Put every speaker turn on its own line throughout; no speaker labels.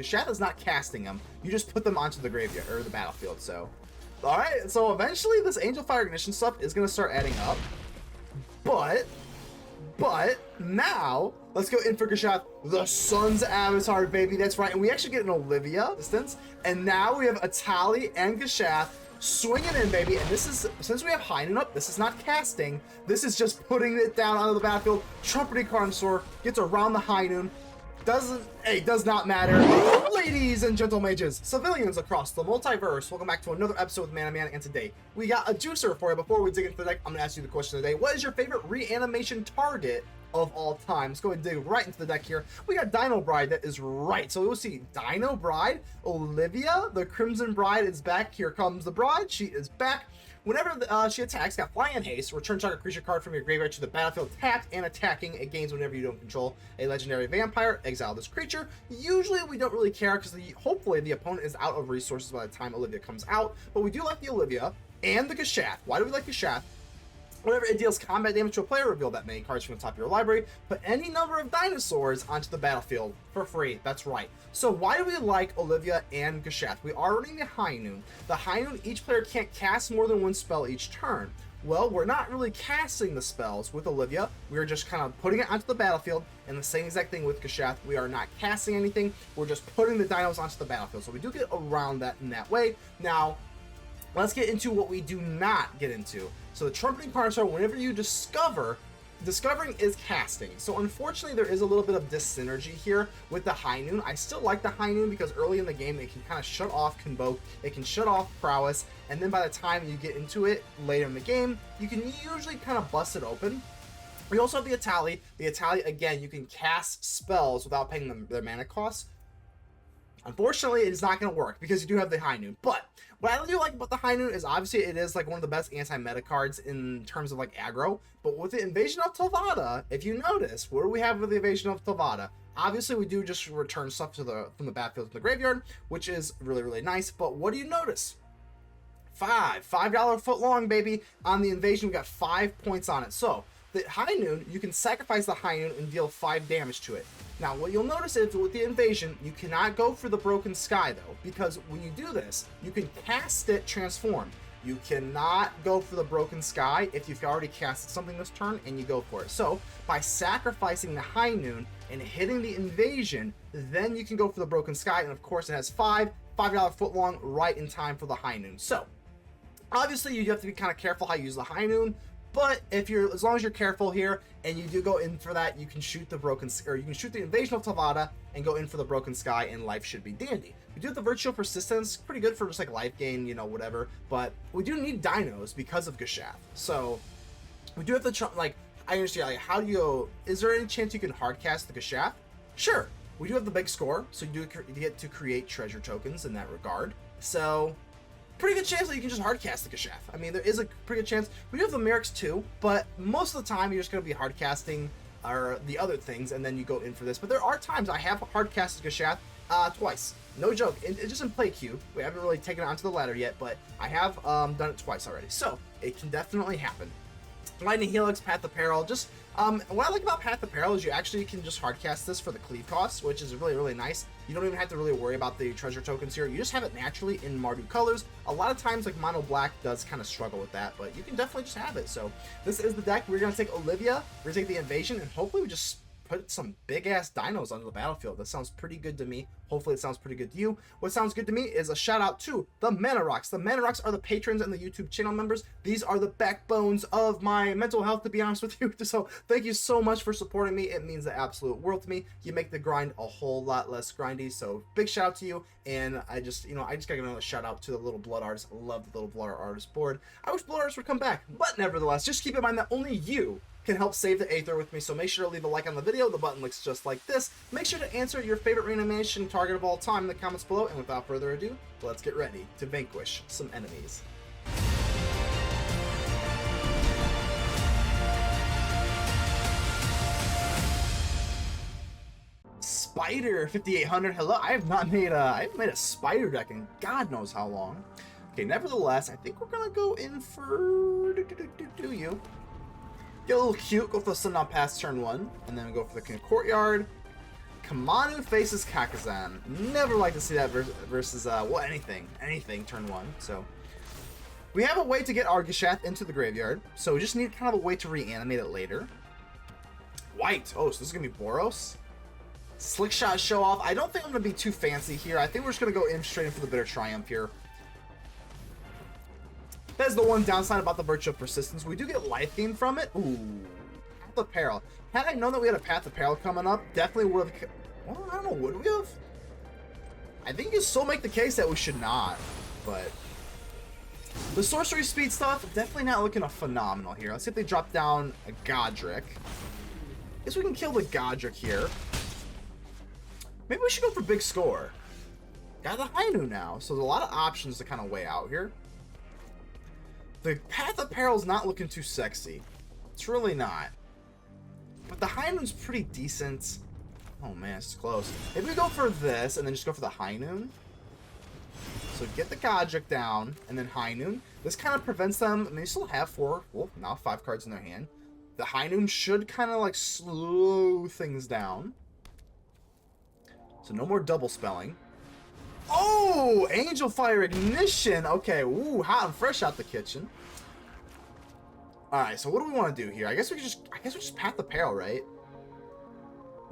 Gishath is not casting them. You just put them onto the graveyard or the battlefield. So, all right. So eventually, this Angel Fire Ignition stuff is gonna start adding up. But now let's go in for Gishath, the Sun's Avatar, baby. That's right. And we actually get an Olivia distance. And now we have Etali and Gishath swinging in, baby. And this is, since we have High Noon up, this is not casting. This is just putting it down onto the battlefield. Trumpeting Carnosaur gets around the High Noon. Does not matter. Ladies and gentle mages, civilians across the multiverse, welcome back to another episode of Man, and today we got a juicer for you. Before we dig into the deck, I'm gonna ask you the question of the day. What is your favorite reanimation target of all time? Let's go and dig right into the deck here. We got Dino Bride, that is right. So we'll see Dino Bride, Olivia, the Crimson Bride is back. Here comes the Bride, she is back. Whenever she attacks, got Fly and Haste, return target creature card from your graveyard to the battlefield tapped and attacking. It gains whenever you don't control a legendary vampire. Exile this creature. Usually we don't really care because hopefully the opponent is out of resources by the time Olivia comes out. But we do like the Olivia and the Gishath. Why do we like Gishath? Whenever it deals combat damage to a player, reveal that many cards from the top of your library. Put any number of dinosaurs onto the battlefield for free. That's right. So why do we like Olivia and Gishath? We are running the High Noon. The High Noon, each player can't cast more than one spell each turn. Well, we're not really casting the spells with Olivia. We're just kind of putting it onto the battlefield. And the same exact thing with Gishath. We are not casting anything. We're just putting the dinos onto the battlefield. So we do get around that in that way. Now, let's get into what we do not get into. So the Trumpeting Carnosaur, whenever you discovering is casting. So unfortunately, there is a little bit of dyssynergy here with the High Noon. I still like the High Noon because early in the game, it can kind of shut off Convoke, it can shut off Prowess, and then by the time you get into it later in the game, you can usually kind of bust it open. We also have the Etali. The Etali, again, you can cast spells without paying them their mana costs. Unfortunately, it is not going to work because you do have the High Noon. But what I do like about the High Noon is obviously it is like one of the best anti-meta cards in terms of like aggro. But with the Invasion of Tolvada, if you notice, what do we have with the Invasion of Tolvada? Obviously, we do just return stuff to from the battlefield to the graveyard, which is really, really nice. But what do you notice? $5 foot long, baby. On the Invasion, we got 5 points on it. So the High Noon, you can sacrifice the High Noon and deal 5 damage to it. Now, what you'll notice is with the Invasion, you cannot go for the Broken Sky, though, because when you do this, you can cast it transform. You cannot go for the Broken Sky if you've already casted something this turn and you go for it. So, by sacrificing the High Noon and hitting the Invasion, then you can go for the Broken Sky, and of course it has $5 foot long right in time for the High Noon. So, obviously you have to be kind of careful how you use the High Noon. But as long as you're careful here and you do go in for that, you can shoot you can shoot the Invasion of Tolvada and go in for the Broken Sky, and life should be dandy. We do have the Virtual Persistence, pretty good for just like life gain, you know, whatever. But we do need dinos because of Gishath. So we do have the I understand. Like, how do you? Is there any chance you can hardcast the Gishath? Sure. We do have the big score, so you get to create treasure tokens in that regard. So pretty good chance that you can just hardcast the Gishath. I mean, there is a pretty good chance. We do have the Mirrex too, but most of the time you're just going to be hardcasting or the other things, and then you go in for this. But there are times I have hardcasted Gishath twice. No joke. It's just in play queue. We haven't really taken it onto the ladder yet, but I have done it twice already. So it can definitely happen. Lightning Helix, Path of Peril, just what I like about Path of Peril is you actually can just hardcast this for the cleave cost, which is really, really nice. You don't even have to really worry about the treasure tokens here. You just have it naturally in Mardu colors. A lot of times, like Mono Black does kind of struggle with that, but you can definitely just have it. So this is the deck. We're going to take Olivia, we're going to take the Invasion, and hopefully we just put some big-ass dinos onto the battlefield. That sounds pretty good to me. Hopefully it sounds pretty good to you. What sounds good to me is a shout-out to the Mana Rocks. The Mana Rocks are the patrons and the YouTube channel members. These are the backbones of my mental health, to be honest with you. So thank you so much for supporting me. It means the absolute world to me. You make the grind a whole lot less grindy. So big shout-out to you. And I just gotta give another shout-out to the Little Blood Artist. I love the Little Blood Artist board. I wish Blood Artists would come back. But nevertheless, just keep in mind that only you can help save the Aether with me, so make sure to leave a like on the video. The button looks just like this. Make sure to answer your favorite reanimation target of all time in the comments below, and without further ado, let's get ready to vanquish some enemies. Spider 5800, hello. I haven't made a spider deck in God knows how long. Okay, nevertheless, I think we're gonna go in for you. Get a little cute, go for the Sundown Pass turn 1, and then go for the Courtyard. Kamanu faces Kakazan. Never like to see that versus, well, anything turn 1. So, we have a way to get our Gishath into the graveyard. So, we just need kind of a way to reanimate it later. White. Oh, so this is going to be Boros. Slick Shot Show Off. I don't think I'm going to be too fancy here. I think we're just going to go in straight in for the Bitter Triumph here. That's the one downside about the Virtue of Persistence. We do get life gain from it. Ooh. Path of Peril. Had I known that we had a Path of Peril coming up, definitely would have... Well, I don't know, would we have? I think you can still make the case that we should not, but... The sorcery speed stuff, definitely not looking phenomenal here. Let's see if they drop down a Godric. Guess we can kill the Godric here. Maybe we should go for big score. Got the Hainu now, so there's a lot of options to kind of weigh out here. The Path of Peril is not looking too sexy. It's really not. But the Hainu's pretty decent. Oh man, it's close. Maybe we go for this and then just go for the Hainu. So get the Godric down and then Hainu. This kind of prevents them. I mean, they still have 4, well, now 5 cards in their hand. The Hainu should kind of like slow things down. So no more double spelling. Oh, Angel Fire Ignition. Okay, ooh, hot and fresh out the kitchen. All right, so what do we want to do here? I guess we just Path the Peril, right?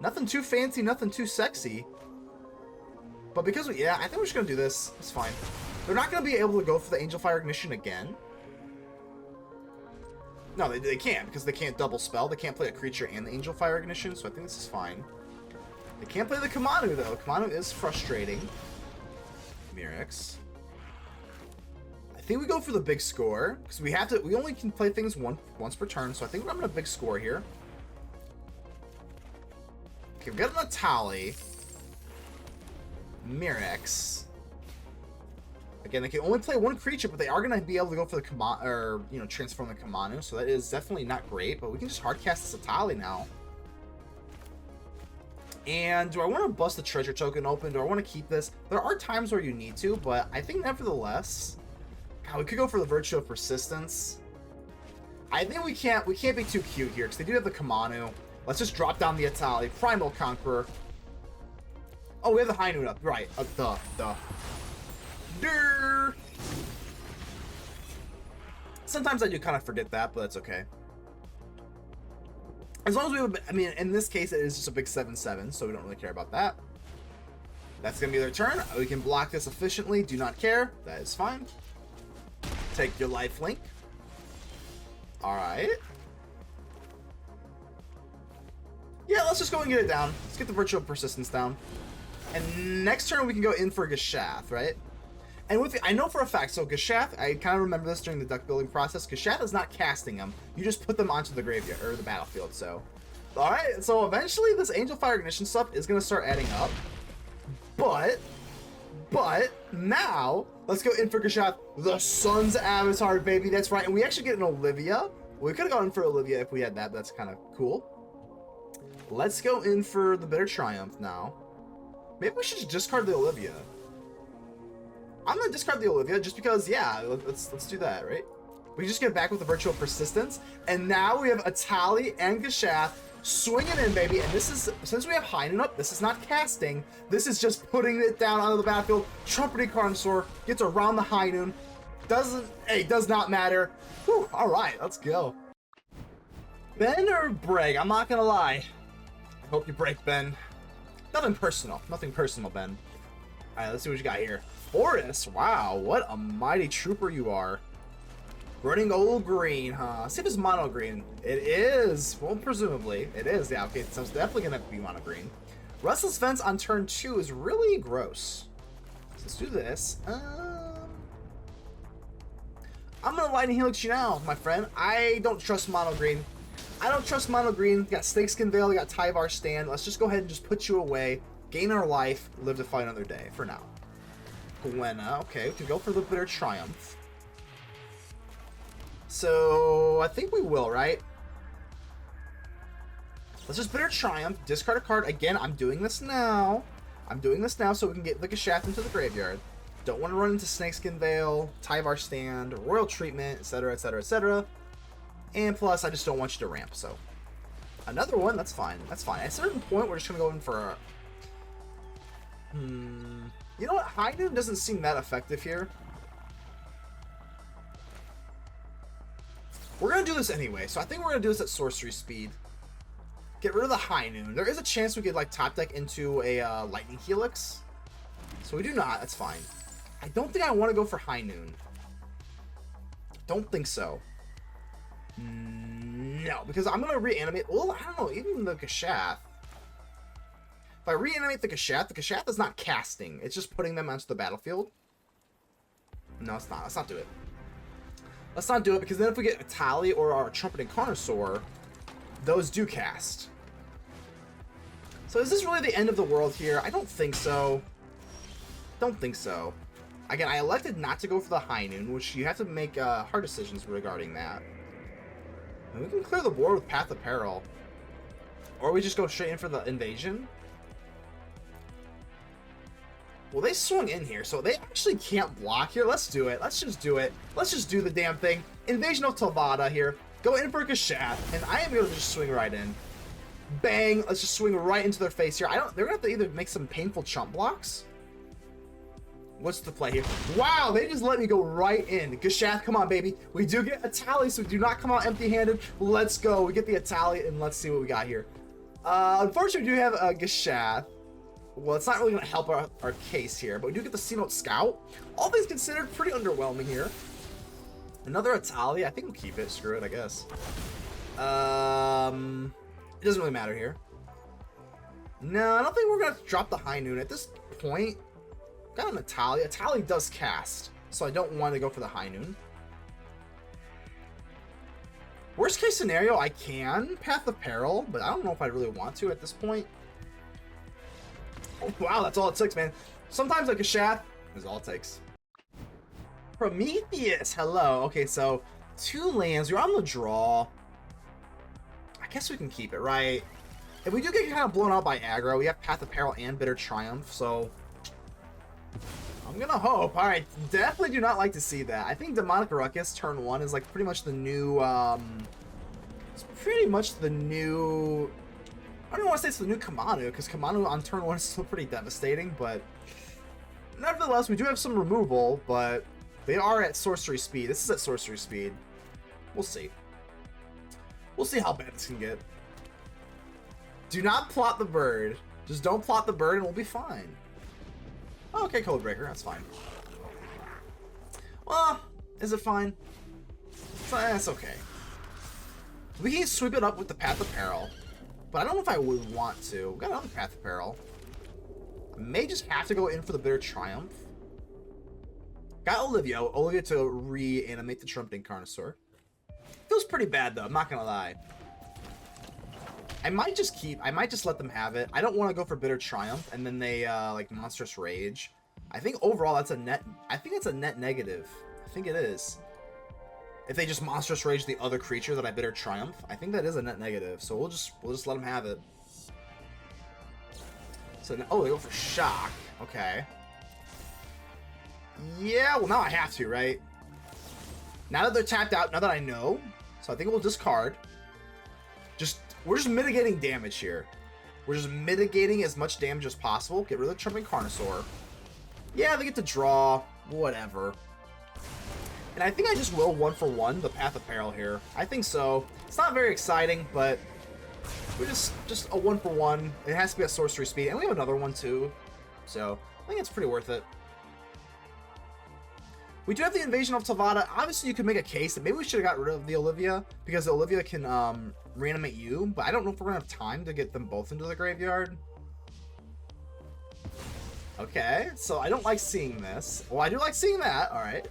Nothing too fancy, nothing too sexy. But because yeah, I think we're just gonna do this. It's fine. They're not gonna be able to go for the Angel Fire Ignition again. No, they can't because they can't double spell. They can't play a creature and the Angel Fire Ignition, so I think this is fine. They can't play the Kamanu though. Kamanu is frustrating. Mirrex. I think we go for the big score because we only can play things once per turn, so I think we're having a big score here. Okay, we got an Etali. Mirrex. Again, they can only play one creature, but they are going to be able to go for the Kamanu, or transform the Kamanu, so that is definitely not great. But we can just hardcast this Etali now. And do I want to bust the treasure token open? Do I want to keep this? There are times where you need to, but I think nevertheless, God, we could go for the Virtue of Persistence. I think we can't be too cute here because they do have the Kamanu. Let's just drop down the Etali. Primal Conqueror. Oh, we have the Hainu up. Right. Durr. Sometimes I do kind of forget that, but that's okay. As long as we have, I mean, in this case, it is just a big 7/7, so we don't really care about that. That's going to be their turn. We can block this efficiently. Do not care. That is fine. Take your life link. All right. Yeah, let's just go and get it down. Let's get the Virtue of Persistence down. And next turn, we can go in for Gishath, right? And with I know for a fact, so Gishath, I kind of remember this during the deck building process. Gishath is not casting them. You just put them onto the graveyard, or the battlefield, so. Alright, so eventually this Angel Fire Ignition stuff is going to start adding up. But, now, let's go in for Gishath, the Sun's Avatar, baby. That's right, and we actually get an Olivia. We could have gone for Olivia if we had that, but that's kind of cool. Let's go in for the Bitter Triumph now. Maybe we should just discard the Olivia. I'm gonna discard the Olivia just because, yeah, let's do that, right? We just get back with the Virtue of Persistence, and now we have Etali and Gishath swinging in, baby. And this is, since we have Hainu up, this is not casting. This is just putting it down onto the battlefield. Trumpeting Carnosaur gets around the Hainu. Does not matter. Whew, all right, let's go. Ben or Breg? I'm not gonna lie. I hope you break, Ben. Nothing personal, Ben. All right, let's see what you got here. Forest, wow, what a mighty trooper you are. Running old green, huh? See if it's mono green. It is. Well, presumably. It is, yeah, okay, so it's definitely gonna be mono green. Restless Vents on turn 2 is really gross. So let's do this. I'm gonna Lightning Helix you now, my friend. I don't trust mono green. You got Snakeskin Veil, you got Tyvar Stand. Let's just go ahead and just put you away. Gain our life, live to fight another day, for now. Gwenna, okay, we can go for the Bitter Triumph. So, I think we will, right? Let's just Bitter Triumph, discard a card. Again, I'm doing this now. So we can get the Gishath into the graveyard. Don't want to run into Snakeskin Veil, Tyvar Stand, Royal Treatment, etc., etc., etc. And plus, I just don't want you to ramp, so. Another one, that's fine. At a certain point, we're just going to go in for You know what? High Noon doesn't seem that effective here. We're going to do this anyway, so I think we're going to do this at sorcery speed. Get rid of the High Noon. There is a chance we could like top deck into a Lightning Helix. So we do not. That's fine. I don't think I want to go for High Noon. Don't think so. No, because I'm going to reanimate. Well, I don't know. Even the Gishath. If I reanimate the Gishath is not casting. It's just putting them onto the battlefield. No, it's not. Let's not do it. Let's not do it, because then if we get Etali or our Trumpeting Carnosaur, those do cast. So is this really the end of the world here? I don't think so. Don't think so. Again, I elected not to go for the High Noon, which you have to make hard decisions regarding that. And we can clear the board with Path of Peril. Or we just go straight in for the Invasion. Well, they swung in here, so they actually can't block here. Let's do it. Let's just do it. Let's just do the damn thing. Invasion of Tolvada here. Go in for a Gishath, and I am going to just swing right in. Bang! Let's just swing right into their face here. They're going to have to either make some painful chump blocks. What's the play here? Wow, they just let me go right in. Gishath, come on, baby. We do get Etali, so we do not come out empty-handed. Let's go. We get the Etali, and let's see what we got here. Unfortunately, we do have a Gishath. Well, it's not really going to help our case here, but we do get the C-Note Scout. All things considered, pretty underwhelming here. Another Etali. I think we'll keep it. Screw it, I guess. It doesn't really matter here. No, I don't think we're going to drop the High Noon. At this point, got an Etali. Etali does cast, so I don't want to go for the High Noon. Worst case scenario, I can Path of Peril, but I don't know if I really want to at this point. Oh, wow, that's all it takes, man. Sometimes like a Gishath is all it takes. Prometheus, hello. Okay, so 2 lands. You're on the draw. I guess we can keep it, right? If we do get kind of blown out by aggro, we have Path of Peril and Bitter Triumph, so I'm gonna hope. All right, definitely do not like to see that. I think Demonic Ruckus turn 1 is like pretty much the new. It's pretty much the new. I don't want to say it's the new Kamanu, because Kamanu on turn 1 is still pretty devastating, but nevertheless, we do have some removal, but they are at sorcery speed. This is at sorcery speed. We'll see. We'll see how bad this can get. Do not plot the bird. Just don't plot the bird and we'll be fine. Oh, okay, Codebreaker. That's fine. Well, is it fine? That's okay. We can sweep it up with the Path of Peril. But I don't know if I would want to. We got another Path of Peril. I may just have to go in for the Bitter Triumph. Got Olivia to reanimate the Trumpeting Carnosaur. Feels pretty bad though, I'm not gonna lie. I might just let them have it. I don't want to go for Bitter Triumph and then they like Monstrous Rage. I think overall that's a net negative. I think it is. If they just Monstrous Rage the other creature that I Bitter Triumph, I think that is a net negative. So we'll just let them have it. So oh, they go for Shock. Okay. Yeah, well now I have to, right? Now that they're tapped out, now that I know, so I think we'll discard. We're just mitigating damage here. We're just mitigating as much damage as possible. Get rid of the Trumpeting Carnosaur. Yeah, they get to draw. Whatever. And I think I just will 1-for-1 the Path of Peril here. I think so. It's not very exciting, but we're just a 1-for-1. It has to be at sorcery speed, and we have another one too. So I think it's pretty worth it. We do have the Invasion of Tolvada. Obviously, you could make a case that maybe we should have got rid of the Olivia, because the Olivia can reanimate you, but I don't know if we're going to have time to get them both into the graveyard. Okay, so I don't like seeing this. Well, I do like seeing that. All right.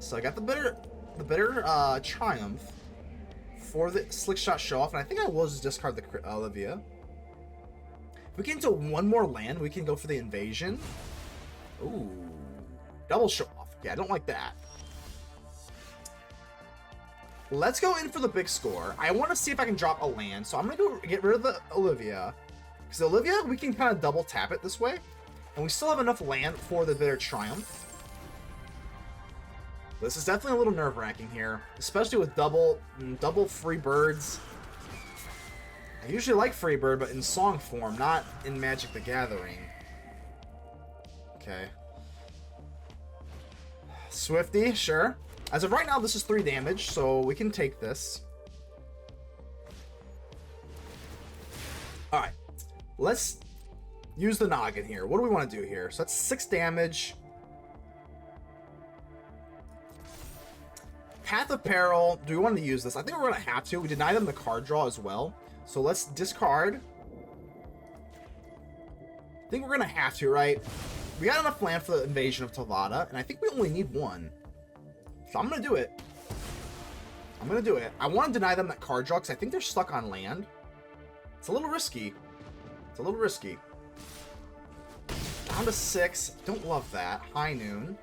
So I got the bitter Triumph for the Slick Shot Show Off, and I think I will just discard the Olivia. If we get into one more land, we can go for the Invasion. Ooh. Double Show Off. Yeah, I don't like that. Let's go in for the big score. I want to see if I can drop a land, so I'm going to go get rid of the Olivia. Because the Olivia, we can kind of double tap it this way. And we still have enough land for the Bitter Triumph. This is definitely a little nerve-wracking here, especially with double free birds. I usually like Freebird, but in song form, not in Magic the Gathering. Okay. Swifty, sure. As of right now, this is 3 damage, so we can take this. Alright. Let's use the noggin here. What do we want to do here? So that's 6 damage. Path of Peril. Do we want to use this? I think we're going to have to. We deny them the card draw as well. So let's discard. I think we're going to have to, right? We got enough land for the Invasion of Tolvada, and I think we only need 1. So I'm going to do it. I'm going to do it. I want to deny them that card draw because I think they're stuck on land. It's a little risky. It's a little risky. Down to 6. Don't love that. High Noon.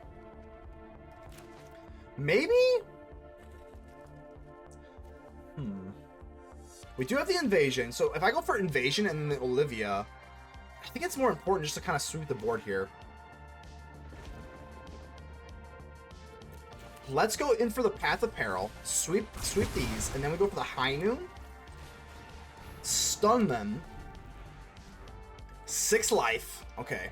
Maybe? We do have the Invasion, so if I go for Invasion and the Olivia, I think it's more important just to kind of sweep the board here. Let's go in for the Path of Peril, sweep these, and then we go for the High Noon. Stun them. 6 life. Okay.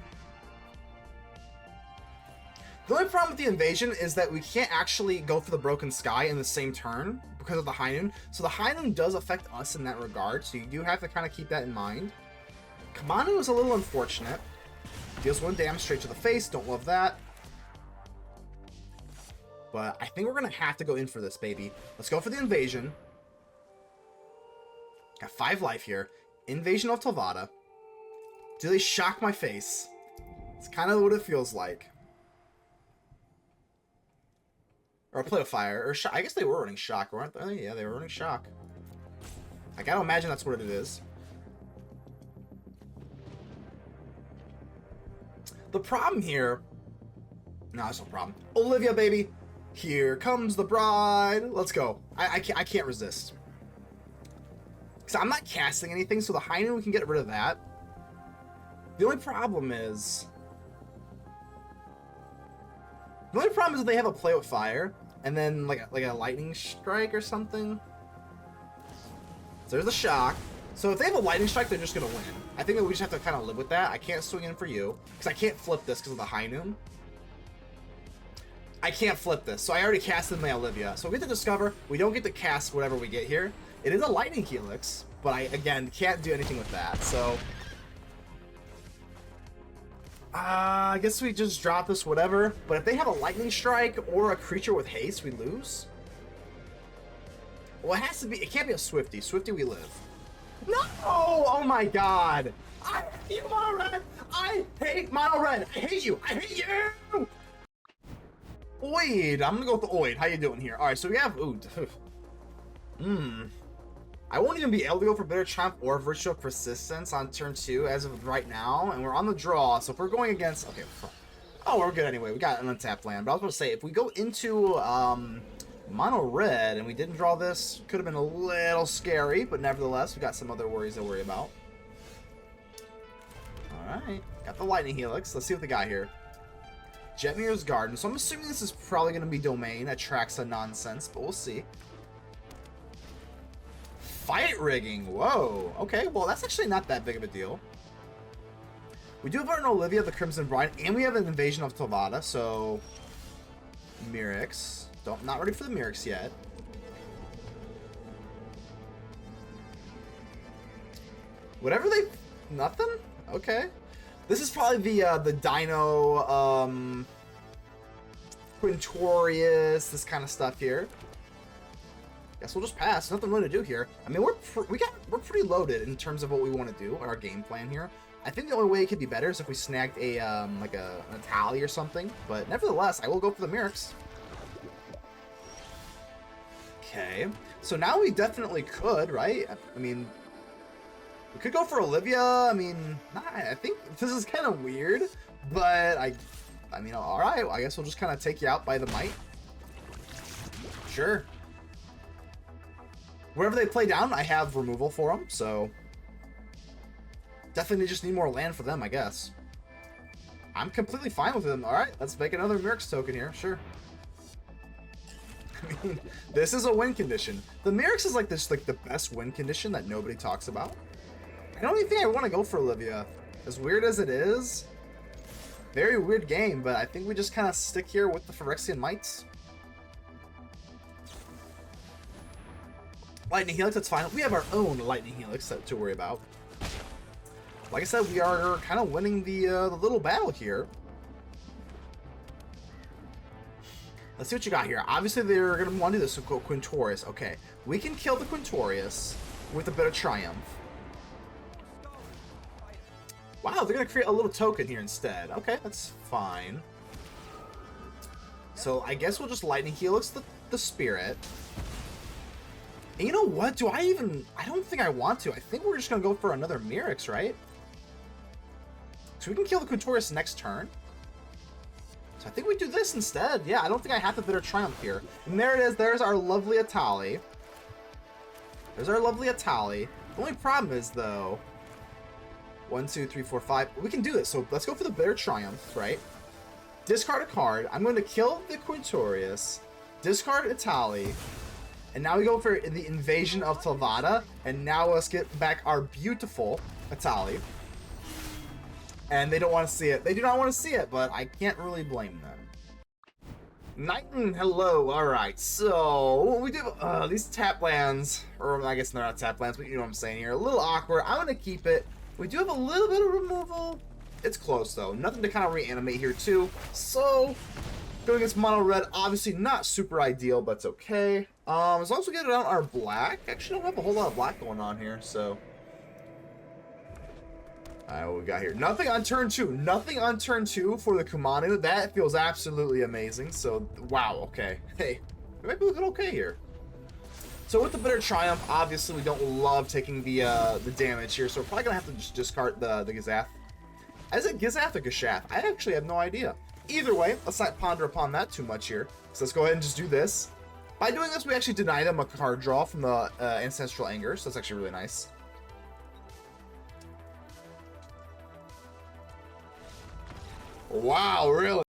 The only problem with the Invasion is that we can't actually go for the Broken Sky in the same turn because of the High Noon. So the High Noon does affect us in that regard, so you do have to kind of keep that in mind. Kamanu is a little unfortunate. Deals 1 damage straight to the face. Don't love that. But I think we're going to have to go in for this, baby. Let's go for the Invasion. Got 5 life here. Invasion of Tolvada. Do they shock my face? It's kind of what it feels like. Or a Play of Fire. Or I guess they were running Shock, weren't they? Yeah, they were running Shock. I gotta imagine that's what it is. The problem here... No, that's no problem. Olivia, baby! Here comes the bride! Let's go. I can't resist. Because I'm not casting anything, so the High Noon, we can get rid of that. The only problem is... that they have a Play with Fire, and then like a Lightning Strike or something. So there's a Shock. So if they have a Lightning Strike, they're just going to win. I think that we just have to kind of live with that. I can't swing in for you, because I can't flip this because of the High Noon. I can't flip this, so I already casted my Olivia. So we get to discover, we don't get to cast whatever we get here. It is a Lightning Helix, but I, again, can't do anything with that, so... I guess we just drop this, whatever. But if they have a Lightning Strike or a creature with haste, we lose. Well, it has to be... It can't be a Swifty. Swifty, we live. No! Oh my god! I hate you, Mono Red! I hate Mono Red! I hate you! I hate you! Oid! I'm gonna go with the Oid. How you doing here? Alright, so we have... Ooh. I won't even be able to go for Bitter Triumph or Virtue of Persistence on turn 2 as of right now, and we're on the draw, so if we're going against... Okay, oh, we're good anyway. We got an untapped land, but I was going to say, if we go into Mono Red and we didn't draw this, could have been a little scary, but nevertheless, we got some other worries to worry about. Alright, got the Lightning Helix. Let's see what they got here. Jetmir's Garden, so I'm assuming this is probably going to be Domain, Atraxa nonsense, but we'll see. Fight Rigging, whoa, okay, well that's actually not that big of a deal. We do have our Olivia, the Crimson Bride, and we have an Invasion of Tolvada, so... Mirrex. Not ready for the Mirrex yet. Whatever they... Nothing? Okay. This is probably the Dino, Quintorius, this kind of stuff here. Guess we'll just pass. Nothing really to do here. I mean, we're pretty loaded in terms of what we want to do, our game plan here. I think the only way it could be better is if we snagged a like an Etali or something. But nevertheless, I will go for the Mirrex. Okay, so now we definitely could, right? I mean, we could go for Olivia. I mean, I think this is kind of weird, but I mean, all right. I guess we'll just kind of take you out by the might. Sure. Wherever they play down, I have removal for them, so... Definitely just need more land for them, I guess. I'm completely fine with them. Alright, let's make another Mirrex token here, sure. I mean, this is a win condition. The Mirrex is like this, like the best win condition that nobody talks about. I don't even think I want to go for Olivia. As weird as it is, very weird game, but I think we just kind of stick here with the Phyrexian Mites. Lightning Helix, that's fine. We have our own Lightning Helix to worry about. Like I said, we are kind of winning the little battle here. Let's see what you got here. Obviously, they're going to want to do this with Quintorius. Okay, we can kill the Quintorius with a bit of Triumph. Wow, they're going to create a little token here instead. Okay, that's fine. So I guess we'll just Lightning Helix the Spirit. And you know what? I don't think I want to. I think we're just going to go for another Mirrex, right? So we can kill the Quintorius next turn. So I think we do this instead. Yeah, I don't think I have the Bitter Triumph here. And there it is. There's our lovely Etali. There's our lovely Etali. The only problem is, though... 1, 2, 3, 4, 5. We can do this. So let's go for the Bitter Triumph, right? Discard a card. I'm going to kill the Quintorius. Discard Etali. And now we go for the Invasion of Tolvada. And now let's get back our beautiful Etali. And they don't want to see it. They do not want to see it, but I can't really blame them. Nightin, hello. Alright, so we do these tap lands, or I guess they're not tap lands, but you know what I'm saying here. A little awkward. I'm going to keep it. We do have a little bit of removal. It's close, though. Nothing to kind of reanimate here, too. So, going against mono red, obviously not super ideal, but it's okay. As long as we get it out our black. Actually, don't have a whole lot of black going on here, so... Alright, what we got here? Nothing on turn 2. Nothing on turn 2 for the Kumano. That feels absolutely amazing. So, wow, okay. Hey, we might be looking okay here. So with the Bitter Triumph, obviously we don't love taking the damage here, so we're probably going to have to just discard the Gishath. Is it Gishath or Gishath? I actually have no idea. Either way, let's not ponder upon that too much here. So let's go ahead and just do this. By doing this, we actually deny them a card draw from the Ancestral Anger, so that's actually really nice. Wow, really?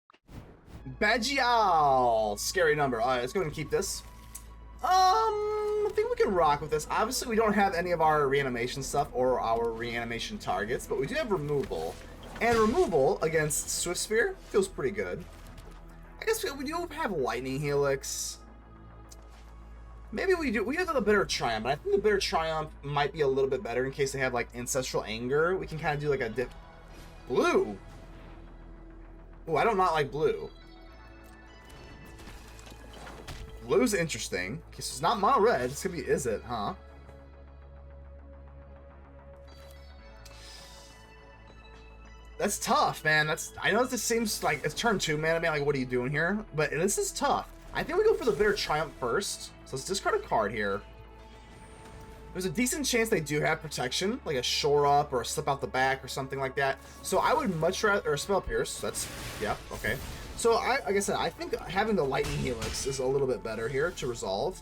Bajial! Scary number. Alright, let's go ahead and keep this. I think we can rock with this. Obviously, we don't have any of our reanimation stuff or our reanimation targets, but we do have removal. And removal against Swift Sphere feels pretty good. I guess we do have Lightning Helix. Maybe we do. We have the Bitter Triumph, but I think the Bitter Triumph might be a little bit better in case they have, like, Ancestral Anger. We can kind of do, like, a dip. Blue! Oh, I do not like blue. Blue's interesting. Okay, so it's not mono red. It's gonna be, is it, huh? That's tough, man. I know this seems like it's turn 2, man. I mean, like, what are you doing here? But this is tough. I think we go for the Bitter Triumph first. So let's discard a card here. There's a decent chance they do have protection, like a Shore Up or a Slip Out the Back or something like that. So I would much rather, or Spell Pierce. That's, yeah, okay. So, like I said, I think having the Lightning Helix is a little bit better here to resolve.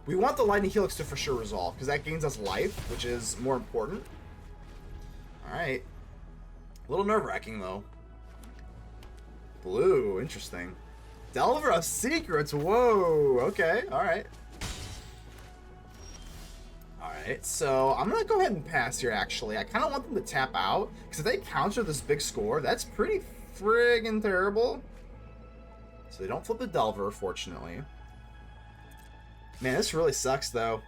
We want the Lightning Helix to for sure resolve, because that gains us life, which is more important. Alright. A little nerve-wracking, though. Blue, interesting. Delver of Secrets, whoa, okay, alright. Alright, so I'm going to go ahead and pass here, actually. I kind of want them to tap out, because if they counter this big score, that's pretty friggin' terrible. So they don't flip the Delver, fortunately. Man, this really sucks, though.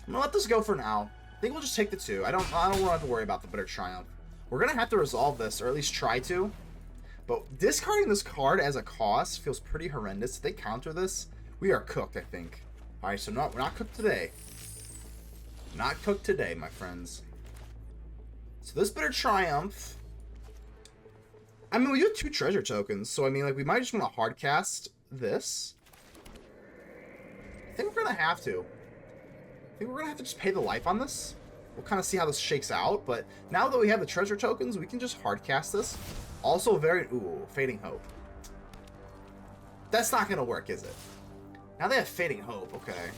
I'm gonna let this go for now. I think we'll just take the 2. I don't want to have to worry about the Bitter Triumph. We're gonna have to resolve this, or at least try to. But discarding this card as a cost feels pretty horrendous. If they counter this, we are cooked, I think. Alright, so no, we're not cooked today. Not cooked today, my friends. So this Bitter Triumph... I mean, we do have 2 treasure tokens, so I mean, like, we might just want to hard cast this. I think we're gonna have to. I think we're gonna have to just pay the life on this. We'll kind of see how this shakes out, but now that we have the treasure tokens, we can just hard cast this. Also very... Ooh, Fading Hope. That's not gonna work, is it? Now they have Fading Hope, okay.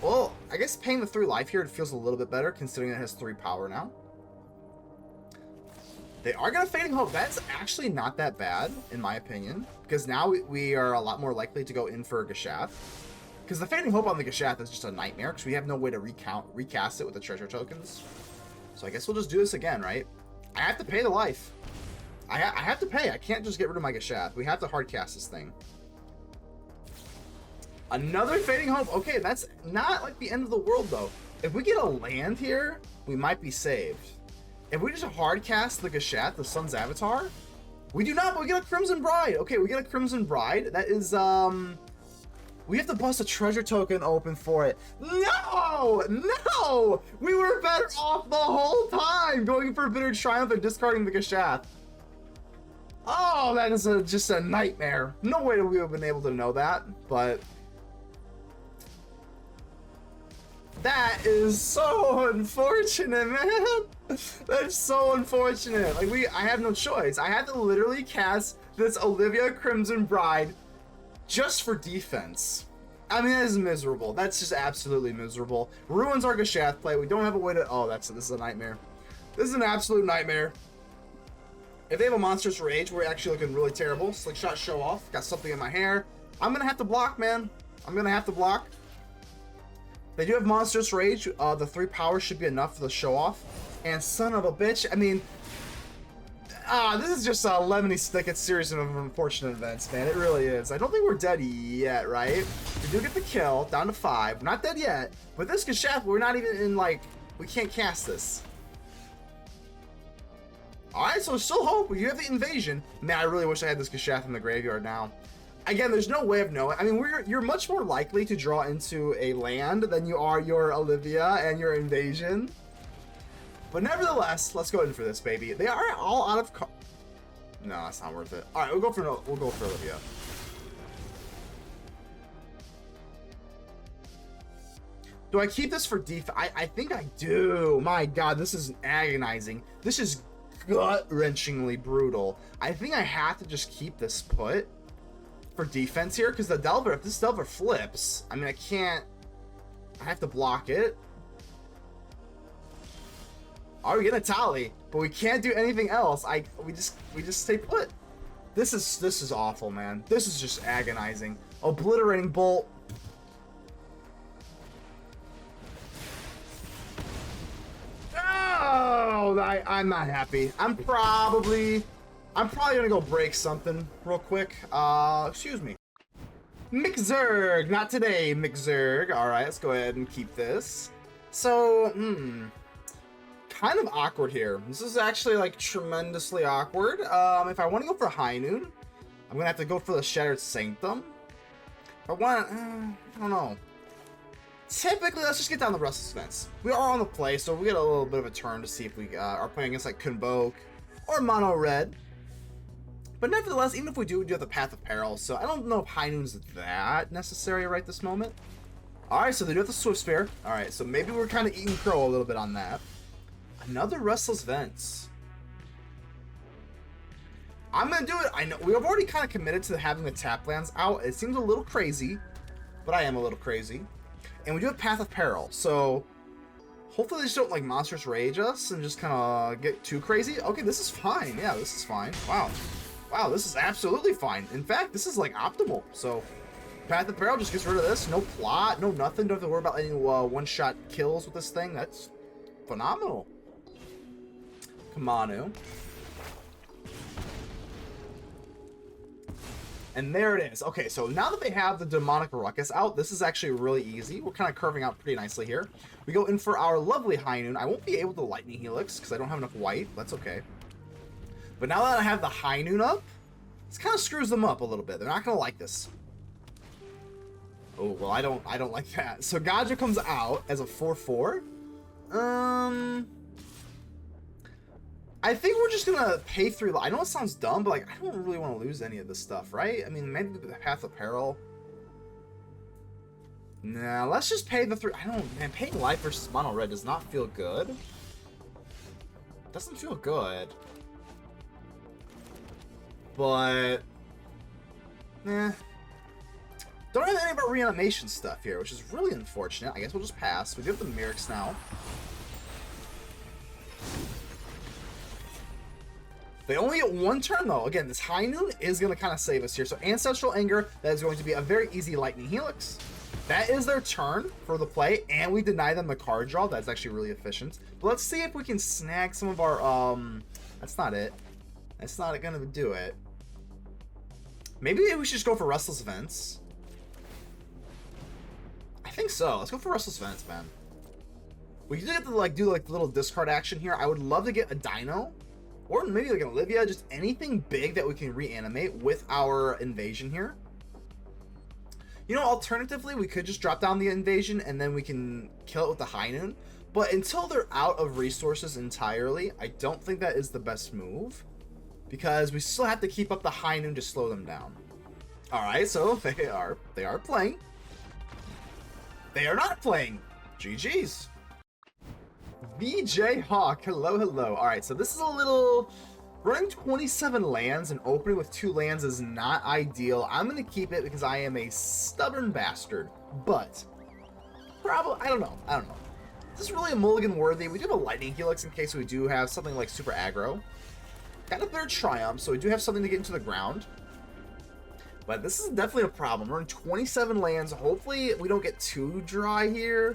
Well, I guess paying the 3 life here, it feels a little bit better, considering it has 3 power now. They are going to Fading Hope. That's actually not that bad, in my opinion, because now we are a lot more likely to go in for a Gishath. Because the Fading Hope on the Gishath is just a nightmare, because we have no way to recast it with the treasure tokens. So I guess we'll just do this again, right? I have to pay the life. I have to pay. I can't just get rid of my Gishath. We have to hardcast this thing. Another Fading Hope. Okay, that's not like the end of the world, though. If we get a land here, we might be saved. If we just hardcast the Gishath, the Sun's Avatar, we do not, but we get a Crimson Bride. Okay, we get a Crimson Bride. That is, we have to bust a treasure token open for it. No! No! We were better off the whole time going for Bitter Triumph and discarding the Gishath. Oh, that is just a nightmare. No way that we would have been able to know that, but... that is so unfortunate, man. That's so unfortunate. Like, I have no choice. I had to literally cast this Olivia Crimson Bride just for defense. I mean, that is miserable. That's just absolutely miserable. Ruins our Gishath play. We don't have a way to... oh, this is a nightmare. This is an absolute nightmare. If they have a Monstrous Rage, we're actually looking really terrible. Slingshot Show Off. Got something in my hair. I'm going to have to block, man. I'm going to have to block. They do have Monstrous Rage. The 3 power should be enough for the Show Off. And son of a bitch, I mean... this is just a lemony snicket series of unfortunate events, man. It really is. I don't think we're dead yet, right? We do get the kill, down to 5. We're not dead yet. But this Gishath, we're not even in, like... we can't cast this. Alright, so still hope. You have the Invasion. Man, I really wish I had this Gishath in the graveyard now. Again, there's no way of knowing. I mean, you're much more likely to draw into a land than you are your Olivia and your Invasion. But nevertheless, let's go in for this, baby. They are all out of... no, that's not worth it. Alright, we'll go for Olivia. Do I keep this for defense? I think I do. My god, this is agonizing. This is gut-wrenchingly brutal. I think I have to just keep this put for defense here, because the Delver, if this Delver flips, I mean, I have to block it. Are we gonna Etali? But we can't do anything else. We just stay put. This is awful, man. This is just agonizing. Obliterating Bolt. Oh, I'm not happy. I'm probably gonna go break something real quick. Excuse me. Mixzerg, not today, Mixzerg. All right, let's go ahead and keep this. So, kind of awkward here. This is actually like tremendously awkward. If I want to go for High Noon, I'm gonna have to go for the Shattered Sanctum. If I want, I don't know. Typically, let's just get down the Restless Vents. We are on the play, so we get a little bit of a turn to see if we are playing against like Convoke or Mono Red. But nevertheless, even if we do have the Path of Peril, so I don't know if High Noon's that necessary right this moment. Alright, so they do have the Swift Sphere. Alright, so maybe we're kind of eating crow a little bit on that. Another Restless Vents. I'm going to do it. I know we have already kind of committed to having the tap lands out. It seems a little crazy, but I am a little crazy. And we do have Path of Peril, so hopefully they just don't like Monstrous Rage us and just kind of get too crazy. Okay, this is fine. Yeah, this is fine. Wow. Wow, this is absolutely fine. In fact, this is like optimal. So Path of Peril just gets rid of this. No plot, no nothing. Don't have to worry about any one-shot kills with this thing. That's phenomenal. Kamanu. And there it is. Okay, so now that they have the Demonic Ruckus out, this is actually really easy. We're kind of curving out pretty nicely here. We go in for our lovely High Noon. I won't be able to Lightning Helix because I don't have enough white. That's okay. But now that I have the High Noon up, this kind of screws them up a little bit. They're not going to like this. Oh, well, I don't like that. So Gaja comes out as a 4/4. I think we're just gonna pay 3. I know it sounds dumb, but like I don't really want to lose any of this stuff, right? I mean, maybe the Path of Peril. Nah, let's just pay the 3. I don't, man. Paying life versus Mono Red does not feel good. Doesn't feel good. But, don't have any of our reanimation stuff here, which is really unfortunate. I guess we'll just pass. We do have the Mirrex now. They only get one turn though. Again, this High Noon is going to kind of save us here. So Ancestral Anger, that is going to be a very easy Lightning Helix. That is their turn for the play, and we deny them the card draw. That's actually really efficient. But let's see if we can snag some of our, that's not it. That's not going to do it. Maybe we should just go for Restless Vents. I think so. Let's go for Restless Vents, man. We do have to like do like the little discard action here. I would love to get a Dino, or maybe like an Olivia, just anything big that we can reanimate with our Invasion here. You know, alternatively, we could just drop down the Invasion and then we can kill it with the High Noon. But until they're out of resources entirely, I don't think that is the best move, because we still have to keep up the High Noon to slow them down. All right, so they are playing. They are not playing. GG's. VJ Hawk, hello, hello. All right, so this is a little... Running 27 lands and opening with 2 lands is not ideal. I'm going to keep it because I am a stubborn bastard. But, probably, I don't know. Is this really a mulligan worthy? We do have a Lightning Helix in case we do have something like super aggro. Got a better Triumph, so we do have something to get into the ground. But this is definitely a problem. We're in 27 lands. Hopefully we don't get too dry here.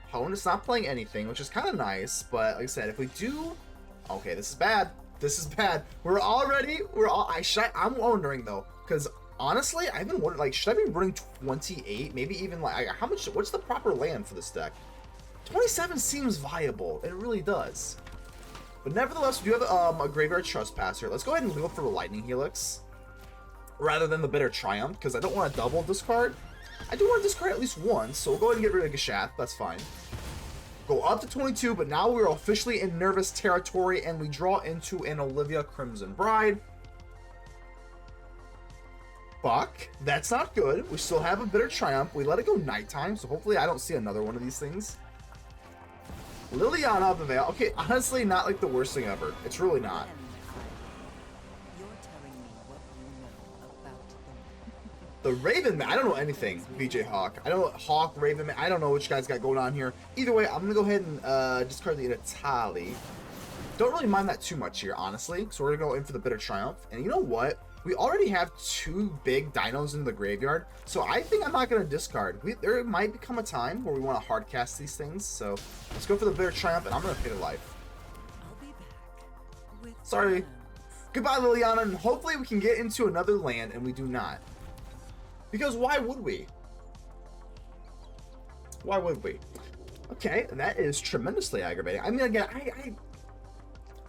Opponent's not playing anything, which is kind of nice. But like I said, if we do... Okay, this is bad. This is bad. I'm wondering though, because honestly, I've been wondering, like, should I be running 28? Maybe even like, how much, what's the proper land for this deck? 27 seems viable. It really does. But nevertheless, we do have a Graveyard Trespasser. Let's go ahead and go for the Lightning Helix rather than the Bitter Triumph, because I don't want to double discard. I do want to discard at least once, so we'll go ahead and get rid of Gishath. That's fine. Go up to 22, but now we're officially in nervous territory, and we draw into an Olivia Crimson Bride. Fuck, that's not good. We still have a Bitter Triumph. We let it go nighttime, so hopefully I don't see another one of these things. Liliana of the Veil. Okay, honestly, not like the worst thing ever. It's really not. The Raven Man, I don't know anything, VJ Hawk. I don't know Hawk, Raven Man, I don't know what you guys got going on here. Either way, I'm going to go ahead and discard the Etali. Don't really mind that too much here, honestly. So we're going to go in for the Bitter Triumph. And you know what? We already have 2 big dinos in the graveyard. So I think I'm not going to discard. There might become a time where we want to hard cast these things. So let's go for the Bitter Triumph, and I'm going to pay the life.
I'll be back with
Sorry. Goodbye, Liliana, and hopefully we can get into another land, and we do not. Because why would we? Why would we? Okay, that is tremendously aggravating. I mean, again,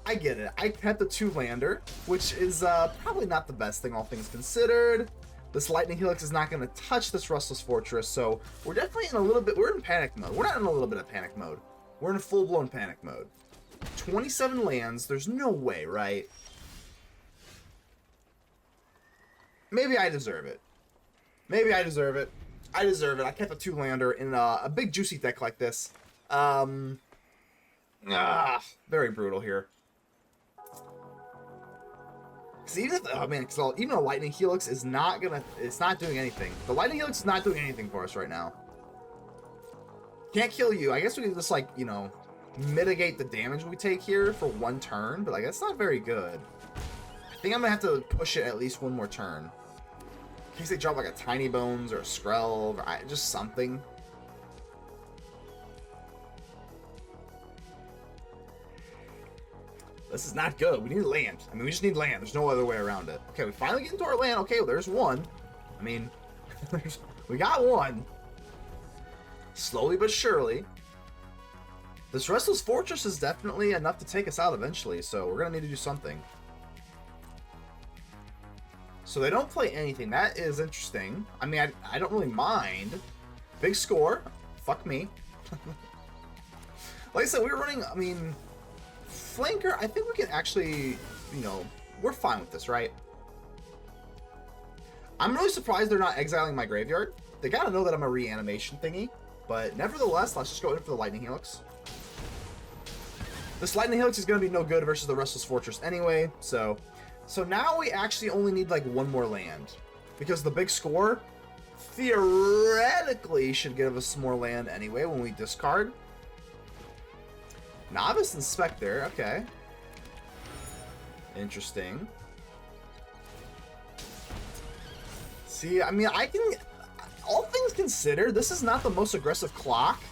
I get it. I kept the 2-lander, which is probably not the best thing, all things considered. This Lightning Helix is not going to touch this Restless Fortress, so we're definitely in a little bit... We're in panic mode. We're not in a little bit of panic mode. We're in full-blown panic mode. 27 lands. There's no way, right? Maybe I deserve it. Maybe I deserve it. I deserve it. I kept a 2-lander in a big juicy deck like this. Very brutal here. Because even if, oh man, even a Lightning Helix is not gonna, it's not doing anything. The Lightning Helix is not doing anything for us right now. Can't kill you. I guess we can just, like, you know, mitigate the damage we take here for 1 turn, but like that's not very good. I think I'm gonna have to push it at least 1 more turn. In case they drop like a Tiny Bones or a Skrell or just something. This is not good. We need land. I mean, we just need land. There's no other way around it. Okay, we finally get into our land. Okay, well, there's 1. I mean, we got 1. Slowly but surely. This Restless Fortress is definitely enough to take us out eventually, so we're going to need to do something. So they don't play anything. That is interesting. I mean, I don't really mind. Big score. Fuck me. Like I said, we were running, I mean, Flanker, I think we can actually, you know, we're fine with this, right? I'm really surprised they're not exiling my graveyard. They gotta know that I'm a reanimation thingy. But nevertheless, let's just go in for the Lightning Helix. This Lightning Helix is gonna be no good versus the Restless Fortress anyway, so now we actually only need like 1 more land. Because the big score theoretically should give us some more land anyway when we discard. Novice Inspector, okay. Interesting. See, I mean, I can... All things considered, this is not the most aggressive clock.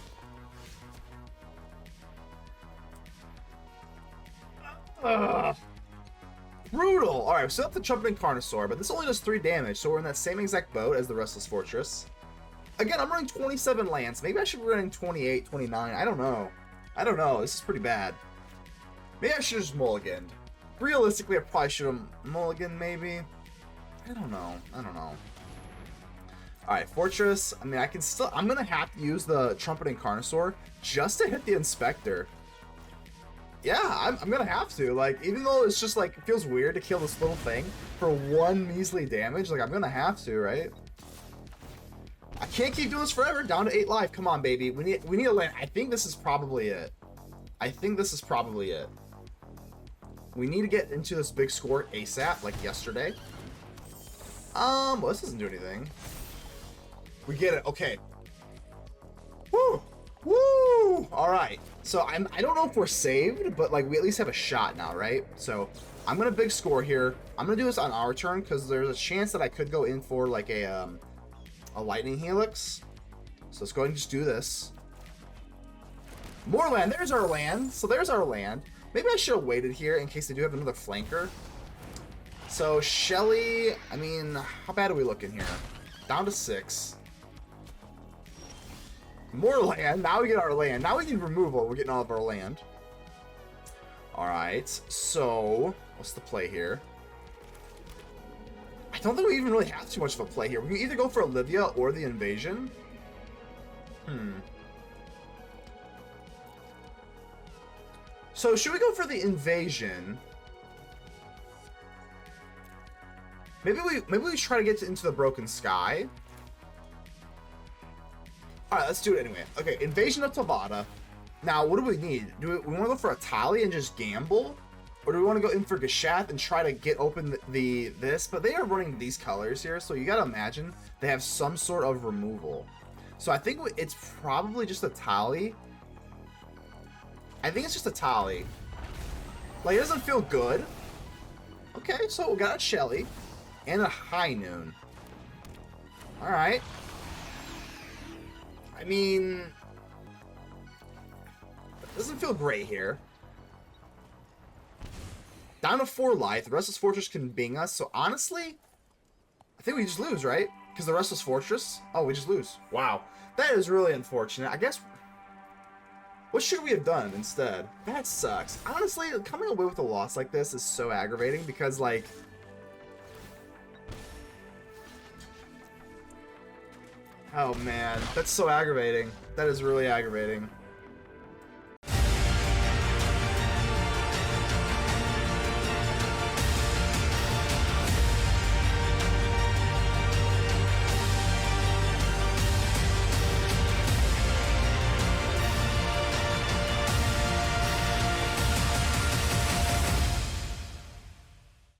Brutal! Alright, so up the Trumpeting Carnosaur, but this only does 3 damage, so we're in that same exact boat as the Restless Fortress. Again, I'm running 27 lands. Maybe I should be running 28, 29. I don't know. I don't know. This is pretty bad. Maybe I should have just mulliganed. Realistically, I probably should have mulliganed, maybe. I don't know. I don't know. Alright, Fortress. I mean, I can still... I'm going to have to use the Trumpeting Carnosaur just to hit the Inspector. Yeah, I'm going to have to. Like, even though it's just, like, it feels weird to kill this little thing for 1 measly damage, like, I'm going to have to, right? I can't keep doing this forever. Down to 8 life. Come on, baby. We need a land. I think this is probably it. I think this is probably it. We need to get into this big score ASAP, like yesterday. Well, this doesn't do anything. We get it. Okay. Woo! Woo! All right. So I don't know if we're saved, but like we at least have a shot now, right? So I'm gonna big score here. I'm gonna do this on our turn because there's a chance that I could go in for like a Lightning Helix. So let's go ahead and just do this. More land. There's our land. So there's our land. Maybe I should have waited here in case they do have another flanker. So Shelly, I mean, how bad are we looking here? Down to 6. More land. Now we get our land. Now we need removal. We're getting all of our land. Alright. So, what's the play here? I don't think we even really have too much of a play here. We can either go for Olivia or the Invasion. So, should we go for the Invasion? Maybe we try to get into the Broken Sky. Alright, let's do it anyway. Okay, Invasion of Tolvada. Now, what do we need? Do we want to go for Etali and just gamble? Or do we want to go in for Gishath and try to get open this? But they are running these colors here, so you gotta imagine they have some sort of removal. So I think it's probably just Etali. I think it's just Etali. Like, it doesn't feel good. Okay, so we got a Shelly and a High Noon. Alright. I mean, it doesn't feel great here. Down to 4 life. The Restless Fortress can bing us. So honestly, I think we just lose, right? Because the Restless Fortress... Oh, we just lose. Wow. That is really unfortunate. I guess... What should we have done instead? That sucks. Honestly, coming away with a loss like this is so aggravating because, like... Oh, man. That's so aggravating. That is really aggravating.